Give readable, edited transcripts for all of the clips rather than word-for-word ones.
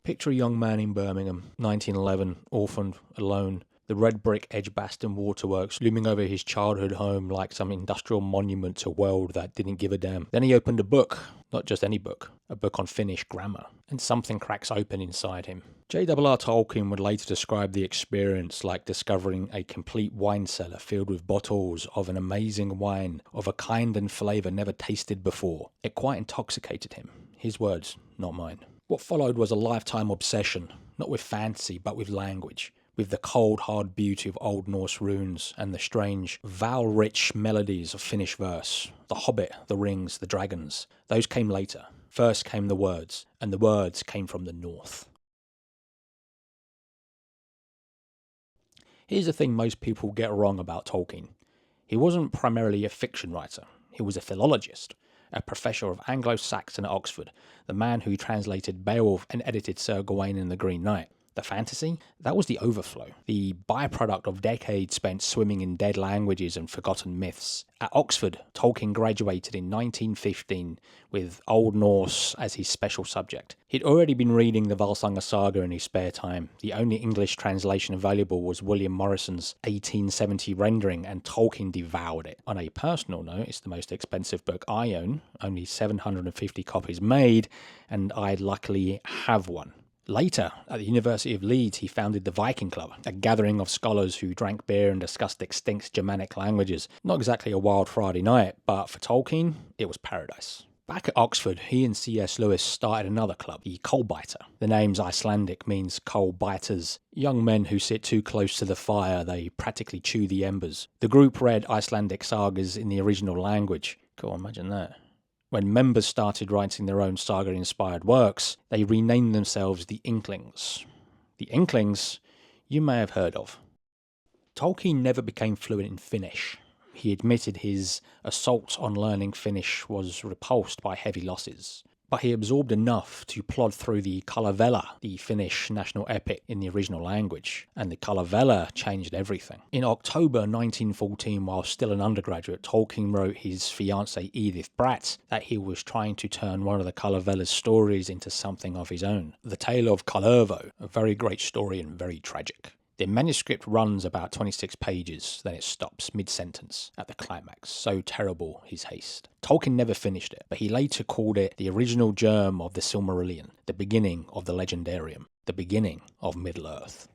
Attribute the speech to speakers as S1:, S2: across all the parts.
S1: Picture a young man in Birmingham, 1911, orphaned, alone, the red brick Edgbaston waterworks looming over his childhood home like some industrial monument to a world that didn't give a damn. Then he opened a book, not just any book, a book on Finnish grammar, and something cracks open inside him. J.R.R. Tolkien would later describe the experience like discovering a complete wine cellar filled with bottles of an amazing wine of a kind and flavour never tasted before. It quite intoxicated him. His words, not mine. What followed was a lifetime obsession, not with fantasy but with language, with the cold, hard beauty of Old Norse runes and the strange, vowel-rich melodies of Finnish verse. The Hobbit, the rings, the dragons, those came later. First came the words, and the words came from the north. Here's the thing most people get wrong about Tolkien. He wasn't primarily a fiction writer. He was a philologist, a professor of Anglo-Saxon at Oxford, the man who translated Beowulf and edited Sir Gawain and the Green Knight. The fantasy? That was the overflow, the byproduct of decades spent swimming in dead languages and forgotten myths. At Oxford, Tolkien graduated in 1915 with Old Norse as his special subject. He'd already been reading the Valsanger saga in his spare time. The only English translation available was William Morrison's 1870 rendering, and Tolkien devoured it. On a personal note, it's the most expensive book I own, only 750 copies made, and I luckily have one. Later, at the University of Leeds, he founded the Viking Club, a gathering of scholars who drank beer and discussed extinct Germanic languages. Not exactly a wild Friday night, but for Tolkien, it was paradise. Back at Oxford, he and C.S. Lewis started another club, the Coalbiter. The name's Icelandic, means coal biters. Young men who sit too close to the fire, they practically chew the embers. The group read Icelandic sagas in the original language. Cool, imagine that. When members started writing their own saga-inspired works, they renamed themselves the Inklings. The Inklings, you may have heard of. Tolkien never became fluent in Finnish. He admitted his assault on learning Finnish was repulsed by heavy losses. But he absorbed enough to plod through the Kalevala, the Finnish national epic in the original language, and the Kalevala changed everything. In October 1914, while still an undergraduate, Tolkien wrote his fiancée Edith Bratt that he was trying to turn one of the Kalevala's stories into something of his own. The Tale of Kullervo, a very great story and very tragic. The manuscript runs about 26 pages, then it stops mid-sentence at the climax. So terrible his haste. Tolkien never finished it, but he later called it the original germ of the Silmarillion, the beginning of the Legendarium, the beginning of Middle-earth.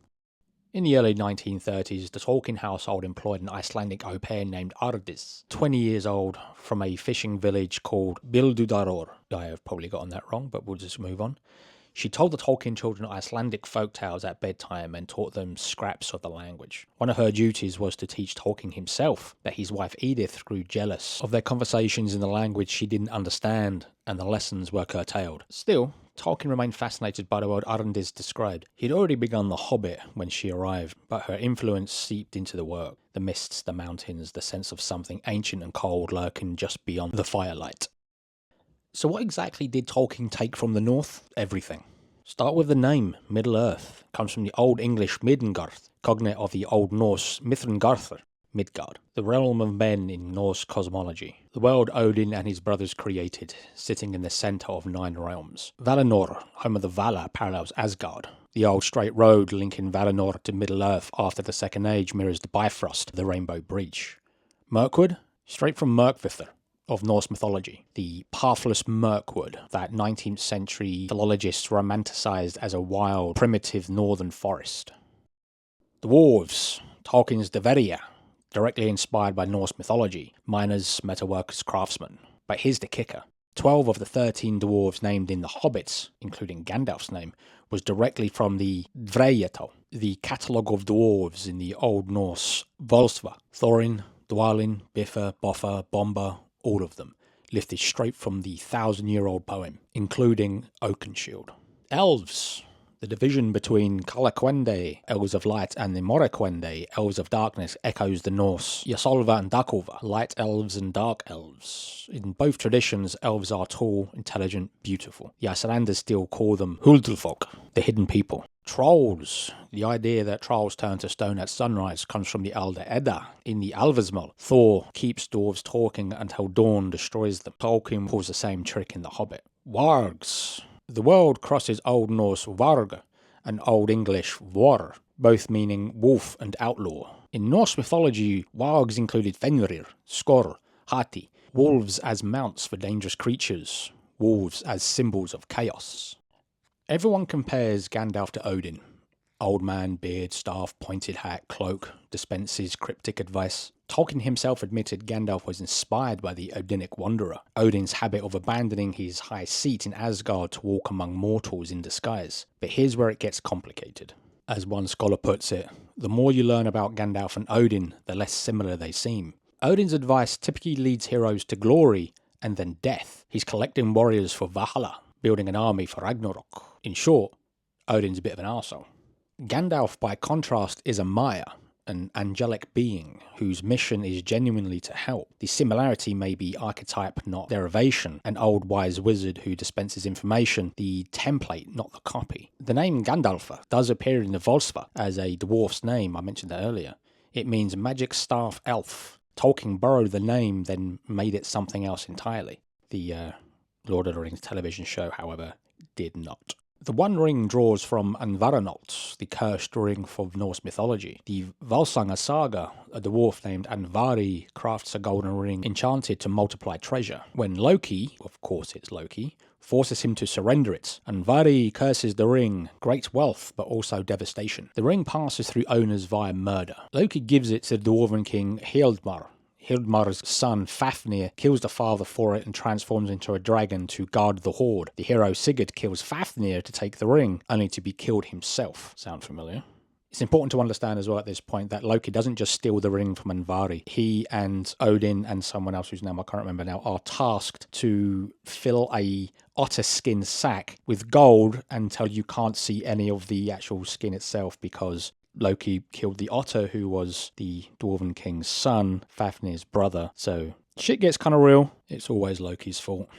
S1: In the early 1930s, the Tolkien household employed an Icelandic au pair named Ardis, 20 years old, from a fishing village called Bildudaror. I have probably gotten that wrong, but we'll just move on. She told the Tolkien children Icelandic folk tales at bedtime and taught them scraps of the language. One of her duties was to teach Tolkien himself, but his wife Edith grew jealous of their conversations in the language she didn't understand, and the lessons were curtailed. Still, Tolkien remained fascinated by the world Arndis described. He'd already begun The Hobbit when she arrived, but her influence seeped into the work. The mists, the mountains, the sense of something ancient and cold lurking just beyond the firelight. So what exactly did Tolkien take from the north? Everything. Start with the name, Middle-earth. Comes from the Old English Midgard, cognate of the Old Norse Mithrangarthur, Midgard, the realm of men in Norse cosmology. The world Odin and his brothers created, sitting in the centre of 9 realms. Valinor, home of the Vala, parallels Asgard. The old straight road linking Valinor to Middle-earth after the Second Age mirrors the Bifrost, the Rainbow Breach. Mirkwood, straight from Mirkvithr, of Norse mythology, the pathless Mirkwood that 19th century philologists romanticised as a wild, primitive northern forest. Dwarves, Tolkien's Deveria, directly inspired by Norse mythology, miners, metalworkers, craftsmen. But here's the kicker. 12 of the 13 dwarves named in The Hobbits, including Gandalf's name, was directly from the Dvreyatal, the catalogue of dwarves in the Old Norse Volsva. Thorin, Dwalin, Biffa, Boffa, Bomba, all of them, lifted straight from the 1,000-year-old poem, including Oakenshield. Elves, the division between Kalaquende, elves of light, and the Moraquende, elves of darkness, echoes the Norse Yasolva and Dakolva, light elves and dark elves. In both traditions, elves are tall, intelligent, beautiful. The Icelanders still call them Huldulfolk, the hidden people. Trolls. The idea that trolls turn to stone at sunrise comes from the Elder Edda. In the Alvasmal, Thor keeps dwarves talking until dawn destroys them. Tolkien pulls the same trick in The Hobbit. Wargs. The world crosses Old Norse varg and Old English vor, both meaning wolf and outlaw. In Norse mythology, wargs included Fenrir, Skor, Hati, wolves as mounts for dangerous creatures, wolves as symbols of chaos. Everyone compares Gandalf to Odin. Old man, beard, staff, pointed hat, cloak, dispenses cryptic advice. Tolkien himself admitted Gandalf was inspired by the Odinic wanderer, Odin's habit of abandoning his high seat in Asgard to walk among mortals in disguise. But here's where it gets complicated. As one scholar puts it, the more you learn about Gandalf and Odin, the less similar they seem. Odin's advice typically leads heroes to glory and then death. He's collecting warriors for Valhalla, building an army for Ragnarok. In short, Odin's a bit of an arsehole. Gandalf, by contrast, is a Maya, an angelic being whose mission is genuinely to help. The similarity may be archetype, not derivation, an old wise wizard who dispenses information, the template, not the copy. The name Gandalfa does appear in the Volsva as a dwarf's name, I mentioned that earlier. It means magic staff elf. Tolkien borrowed the name, then made it something else entirely. The Lord of the Rings television show, however, did not. The One Ring draws from Anvaranot, the cursed ring of Norse mythology. The Valsanga saga, a dwarf named Anvari crafts a golden ring enchanted to multiply treasure. When Loki, of course it's Loki, forces him to surrender it, Anvari curses the ring, great wealth but also devastation. The ring passes through owners via murder. Loki gives it to the dwarven king Hildmar. Hildmar's son Fafnir kills the father for it and transforms into a dragon to guard the hoard. The hero Sigurd kills Fafnir to take the ring, only to be killed himself. Sound familiar? It's important to understand as well at this point that Loki doesn't just steal the ring from Anvari. He and Odin and someone else whose name I can't remember now are tasked to fill a otter skin sack with gold until you can't see any of the actual skin itself because Loki killed the otter, who was the Dwarven King's son, Fafnir's brother. So shit gets kind of real. It's always Loki's fault.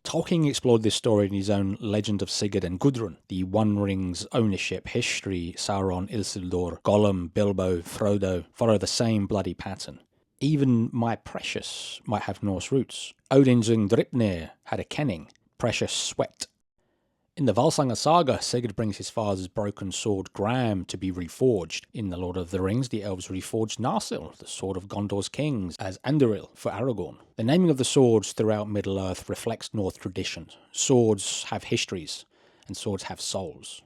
S1: Tolkien explored this story in his own Legend of Sigurd and Gudrun, the One Ring's ownership, history, Sauron, Isildur, Gollum, Bilbo, Frodo follow the same bloody pattern. Even My Precious might have Norse roots. Odin's Ungdripnir had a kenning, precious sweat. In the Valsanga saga, Sigurd brings his father's broken sword Gram to be reforged. In The Lord of the Rings, the elves reforged Narsil, the sword of Gondor's kings, as Anduril for Aragorn. The naming of the swords throughout Middle-earth reflects Norse tradition. Swords have histories, and swords have souls.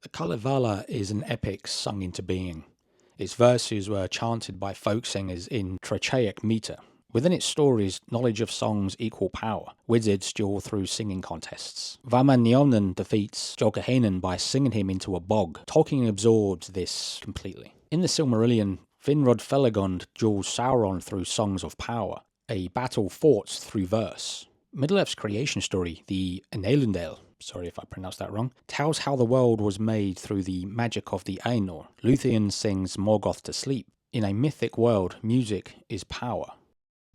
S1: The Kalevala is an epic sung into being. Its verses were chanted by folk singers in trochaic meter. Within its stories, knowledge of songs equal power. Wizards duel through singing contests. Vamanionen defeats Jokahanen by singing him into a bog. Tolkien absorbs this completely. In the Silmarillion, Finrod Felagund duels Sauron through songs of power. A battle fought through verse. Middle-earth's creation story, the Enelundel, sorry if I pronounced that wrong, tells how the world was made through the magic of the Ainur. Luthien sings Morgoth to sleep. In a mythic world, music is power.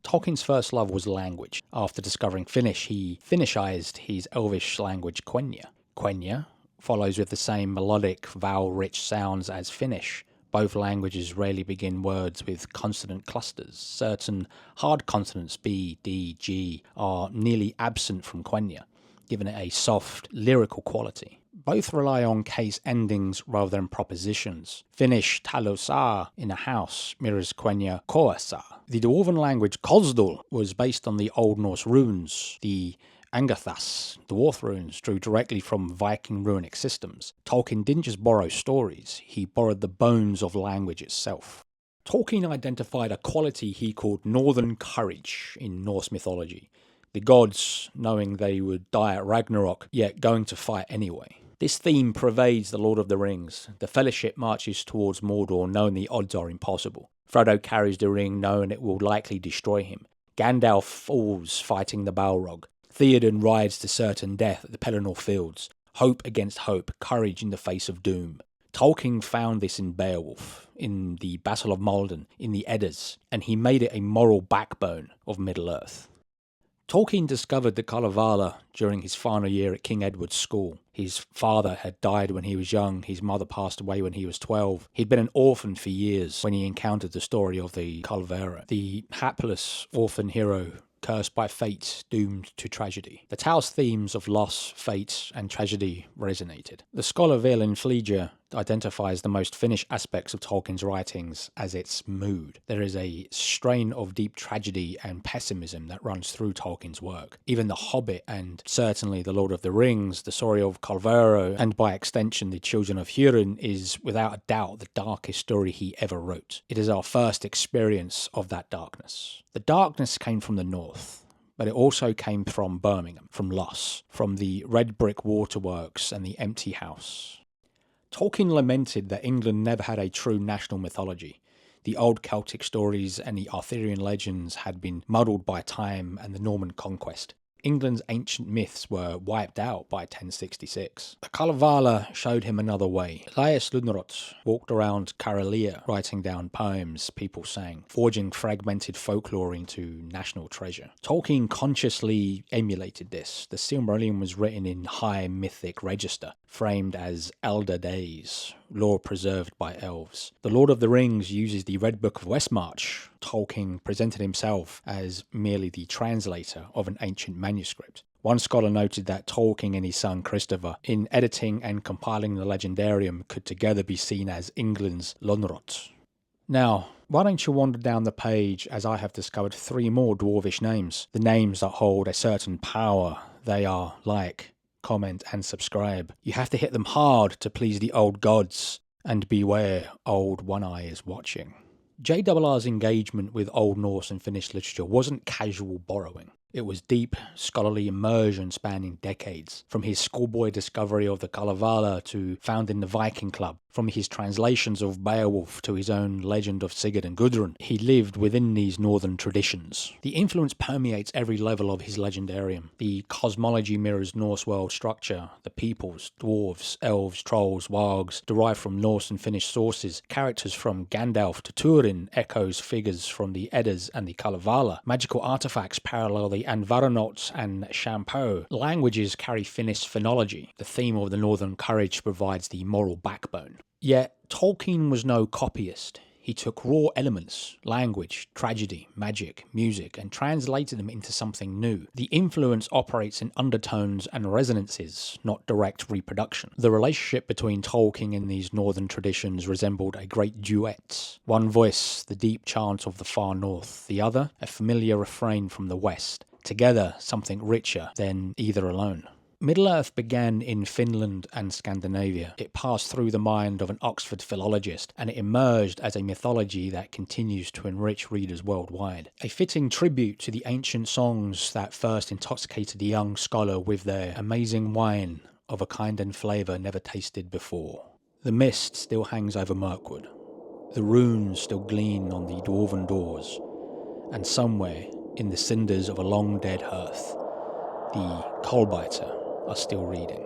S1: Tolkien's first love was language. After discovering Finnish, he Finishized his Elvish language Quenya. Quenya follows with the same melodic, vowel-rich sounds as Finnish. Both languages rarely begin words with consonant clusters. Certain hard consonants B, D, G are nearly absent from Quenya, giving it a soft, lyrical quality. Both rely on case endings rather than propositions. Finnish talosa in a house mirrors Quenya koasa. The Dwarven language Kosdul was based on the Old Norse runes. The Angathas, dwarf runes, drew directly from Viking runic systems. Tolkien didn't just borrow stories, he borrowed the bones of language itself. Tolkien identified a quality he called northern courage in Norse mythology. The gods, knowing they would die at Ragnarok, yet going to fight anyway. This theme pervades The Lord of the Rings. The Fellowship marches towards Mordor knowing the odds are impossible. Frodo carries the ring knowing it will likely destroy him. Gandalf falls fighting the Balrog. Theoden rides to certain death at the Pelennor Fields. Hope against hope, courage in the face of doom. Tolkien found this in Beowulf, in the Battle of Maldon, in the Eddas, and he made it a moral backbone of Middle-earth. Tolkien discovered the Kalevala during his final year at King Edward's school. His father had died when he was young, his mother passed away when he was 12. He'd been an orphan for years when he encountered the story of the Kalevala. The hapless orphan hero cursed by fate, doomed to tragedy. The tale's themes of loss, fate, and tragedy resonated. The scholar Vilhelm Fleger identifies the most Finnish aspects of Tolkien's writings as its mood. There is a strain of deep tragedy and pessimism that runs through Tolkien's work. Even The Hobbit, and certainly The Lord of the Rings, the story of Kullervo, and by extension The Children of Hurin, is without a doubt the darkest story he ever wrote. It is our first experience of that darkness. The darkness came from the north, but it also came from Birmingham, from loss, from the red brick waterworks and the empty house. Tolkien lamented that England never had a true national mythology. The old Celtic stories and the Arthurian legends had been muddled by time and the Norman conquest. England's ancient myths were wiped out by 1066. The Kalevala showed him another way. Elias Ludnoroth walked around Karelia, writing down poems people sang, forging fragmented folklore into national treasure. Tolkien consciously emulated this. The Silmarillion was written in high mythic register, framed as elder days, lore preserved by elves. The Lord of the Rings uses the Red Book of Westmarch. Tolkien presented himself as merely the translator of an ancient manuscript. One scholar noted that Tolkien and his son Christopher, in editing and compiling the Legendarium, could together be seen as England's Lonrot. Now, why don't you wander down the page as I have discovered 3 more dwarvish names, the names that hold a certain power. They are like, comment and subscribe. You have to hit them hard to please the old gods, and beware, old One Eye is watching. J.R.'s engagement with Old Norse and Finnish literature wasn't casual borrowing. It was deep, scholarly immersion spanning decades, from his schoolboy discovery of the Kalevala to founding the Viking Club, from his translations of Beowulf to his own legend of Sigurd and Gudrun. He lived within these northern traditions. The influence permeates every level of his legendarium. The cosmology mirrors Norse world structure. The peoples, dwarves, elves, trolls, wargs, derive from Norse and Finnish sources. Characters from Gandalf to Turin echoes figures from the Eddas and the Kalevala. Magical artifacts parallel the Anvaronauts and Shampoo. Languages carry Finnish phonology. The theme of the northern courage provides the moral backbone. Yet, Tolkien was no copyist. He took raw elements, language, tragedy, magic, music, and translated them into something new. The influence operates in undertones and resonances, not direct reproduction. The relationship between Tolkien and these northern traditions resembled a great duet. One voice, the deep chant of the far north, the other, a familiar refrain from the west. Together, something richer than either alone. Middle-earth began in Finland and Scandinavia. It passed through the mind of an Oxford philologist, and it emerged as a mythology that continues to enrich readers worldwide. A fitting tribute to the ancient songs that first intoxicated the young scholar with their amazing wine of a kind and flavour never tasted before. The mist still hangs over Mirkwood. The runes still gleam on the dwarven doors, and somewhere in the cinders of a long-dead hearth, the coalbiter are still reading.